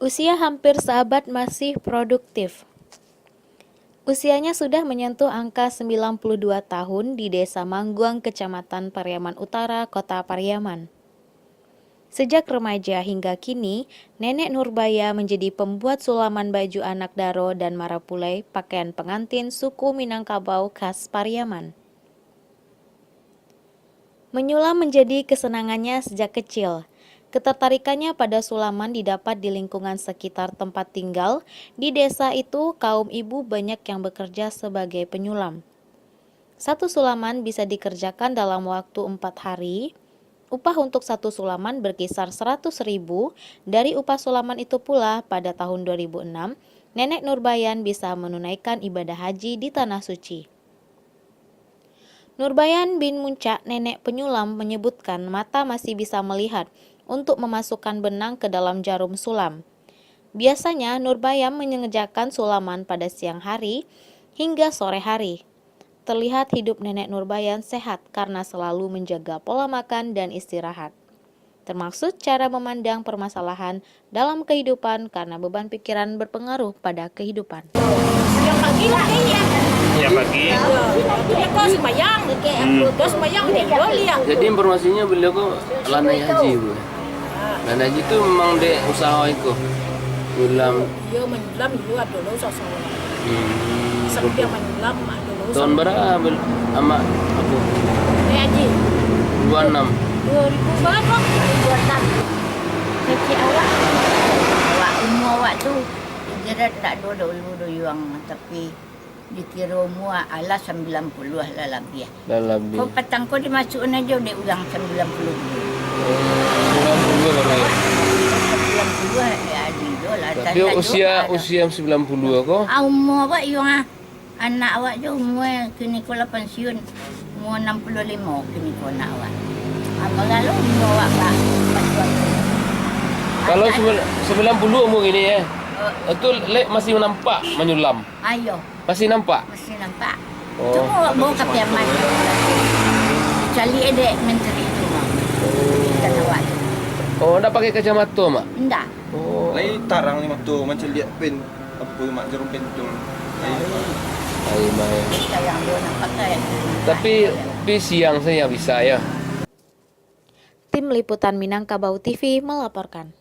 Usia hampir seabad masih produktif. Usianya sudah menyentuh angka 92 tahun di Desa Mangguang, Kecamatan Pariaman Utara, Kota Pariaman. Sejak remaja hingga kini, Nenek Nurbaya menjadi pembuat sulaman baju anak daro dan marapulai pakaian pengantin suku Minangkabau khas Pariaman. Menyulam menjadi kesenangannya sejak kecil. Ketertarikannya pada sulaman didapat di lingkungan sekitar tempat tinggal. Di desa itu, kaum ibu banyak yang bekerja sebagai penyulam. Satu sulaman bisa dikerjakan dalam waktu 4 hari. Upah untuk satu sulaman berkisar 100.000. Dari upah sulaman itu pula, pada tahun 2006, Nenek Nurbayan bisa menunaikan ibadah haji di Tanah Suci. Nurbayan bin Muncak, nenek penyulam, menyebutkan mata masih bisa melihat untuk memasukkan benang ke dalam jarum sulam. Biasanya Nurbayan mengerjakan sulaman pada siang hari hingga sore hari. Terlihat hidup nenek Nurbayan sehat karena selalu menjaga pola makan dan istirahat, termasuk cara memandang permasalahan dalam kehidupan karena beban pikiran berpengaruh pada kehidupan. Yang pagi lah dia. Ya pagi. Dia kok sembayang, dia sembayang dia lihat. Jadi informasinya beliau kok lanai haji bu. Lanai haji itu memang dek usaha itu. Ulam. Dia menyulam juga dulu sosok. Sampai menyulam dulu. Tahun berapa ama aku? Haji. 26. 2000 berapa? 2006. Kecil awak umur awak tu kira tak ada dulu yang tapi dikira umur ala 90 lah lebih. Dah lebih. Kau petang kau dimasukkan aja udah ulang 90. 92 kalau ya. 92 ya dia lah. Tapi usia 92 kok. Umur awak yang anak awak je umur kini kau lah pensiun umur 65 kini kau anak awak. Lalu umur awak pak. Kalau 90 umur ini ya. Itu masih nampak menyulam. Ayo. Masih nampak? Masih nampak. Oh. Tu bawa kapiaman. Cali ada menteri itu mak. Kita awak. Oh, dah pakai kacamata mak? Enggak. Oh. Lai tarang ni waktu macam lihat pen apa mak jarum pen tu. Ai mai. Kita yang dia nak pakai. Tapi siang saya bisa ya. Tim Liputan Minangkabau TV melaporkan.